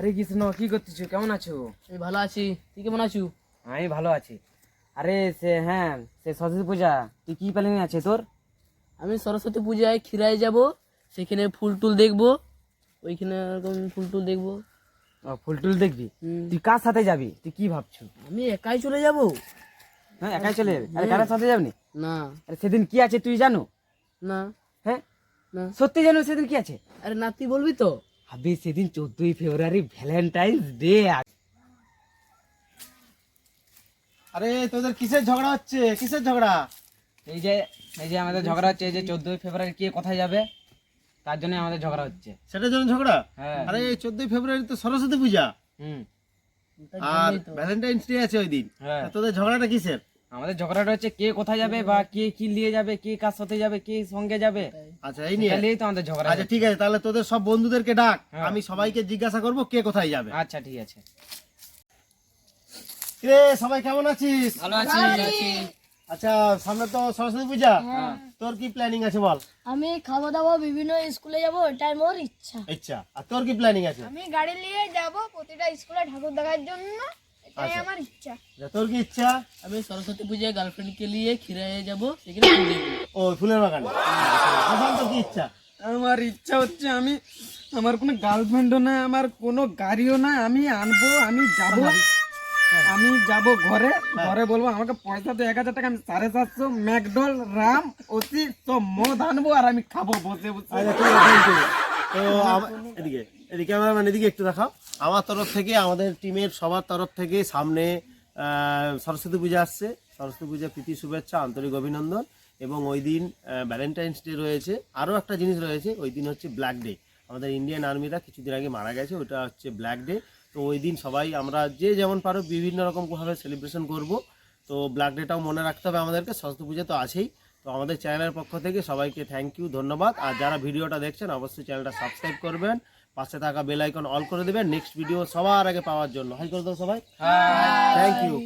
আরে কৃষ্ণ, কি করতেছ? কেমন আছো? আমি ভালো আছি, তুই কেমন আছো? আমি ভালো আছি। আরে সে সরস্বতী পূজা, তুই কি প্ল্যানিং আছে তোর? আমি সরস্বতী পূজায় খিরায় যাব, সেখানে ফুল টুল দেখবো, ওইখানে এরকম ফুল টুল দেখবো। ফুল টুল দেখবি? তুই কার সাথে যাবি? তুই কি ভাবছো? আমি একাই চলে যাব। হ্যাঁ, একাই চলে যাবি? আরে কারোর সাথে যাবি? না আরে সেদিন কি আছে তুই জানো? না হ্যাঁ, না, সত্যি জানো সেদিন কি আছে? আরে না তুই বলবি তো। আবে সেদিন 14ই ফেব্রুয়ারি, ভ্যালেন্টাইন্স ডে। আরে তোদের কিসের ঝগড়া হচ্ছে? কিসের ঝগড়া? এই যে এই যে আমাদের ঝগড়া হচ্ছে, এই যে 14ই ফেব্রুয়ারি কে কোথায় যাবে তার জন্য আমাদের ঝগড়া হচ্ছে। সেটার জন্য ঝগড়া? হ্যাঁ। আরে 14ই ফেব্রুয়ারি তো সরস্বতী পূজা, হুম। তাই আর জন্যই তো। ভ্যালেন্টাইন্স ডে আছে ওই দিন। হ্যাঁ। তা তোদের ঝগড়াটা কিসের? আমাদের ঝগড়াটা হচ্ছে কে কোথায় যাবে, বা কে কি নিয়ে যাবে, কে কার সাথে যাবে, কে সঙ্গে যাবে। আচ্ছা, এই নিয়ে? এটা নিয়েই তো আমাদের ঝগড়া আচ্ছা হচ্ছে। ঠিক আছে, তাহলে তোদের সব বন্ধুদেরকে ডাক, হ্যাঁ। আমি সবাইকে জিজ্ঞাসা করব কে কোথায় যাবে। আচ্ছা ঠিক আছে। রে সবাই কেমন আছিস? ভালো আছি। আচ্ছা, সামনে তো সরস্বতী পূজা, তোর কি প্ল্যানিং আছে বল? আমি খাওয়া দাওয়া বিভিন্ন স্কুলে যাব, এটাই মোর ইচ্ছা। ইচ্ছা। আর তোর কি প্ল্যানিং আছে? আমি গাড়ি নিয়ে যাব প্রতিটা স্কুলে ঠাকুর দেখার জন্য, এটাই আচ্ছা। আমার ইচ্ছা। তোর কি ইচ্ছা? আমি সরস্বতী পূজায় গার্লফ্রেন্ডকে নিয়ে খিরায় যাব, সেখানে ফুল দেখবো। ও ফুলের বাগানে। এখন তোর কি ইচ্ছা? আমার ইচ্ছা হচ্ছে, আমার কোনো গার্লফ্রেন্ডও না, আমার কোনো গাড়িও না, আমি আনবো, আমি যাব ঘরে বলবো আমাকে পয়সা তো 1000 টাকা, আমি 750 ম্যাকডল রাম অতি সব মদ আনবো আর আমি খাবো বসে বসে। আচ্ছা ঠিক আছে, thank you। তো এদিকে এদিকে ক্যামেরাম্যান এদিকে একটু দেখাও। আমার তরফ থেকে, আমাদের টিমের সবার তরফ থেকে সামনে সরস্বতী পূজা আসছে। সরস্বতী পূজা প্রীতি শুভেচ্ছা, আন্তরিক অভিনন্দন। এবং ওই দিন ভ্যালেন্টাইন্স ডে রয়েছে, আরও একটা জিনিস রয়েছে, ওই দিন হচ্ছে ব্ল্যাক ডে। আমাদের ইন্ডিয়ান আর্মিরা কিছুদিন আগে মারা গেছে, ওটা হচ্ছে ব্ল্যাক ডে। তো ওই দিন সবাই আমরা যে যেমন পারো বিভিন্ন রকমভাবে সেলিব্রেশন করব। তো ব্ল্যাক ডেটাও মনে রাখতে হবে আমাদেরকে, সরস্বতী পূজা তো আছেই। তো আমাদের চ্যানেলের পক্ষ থেকে সবাইকে থ্যাংক ইউ, ধন্যবাদ। আর যারা ভিডিওটা দেখছেন অবশ্যই চ্যানেলটা সাবস্ক্রাইব করবেন, পাশে থাকা বেল আইকন অল করে দেবেন নেক্সট ভিডিও সবার আগে পাওয়ার জন্য। হাই করে দাও সবাই, থ্যাংক ইউ।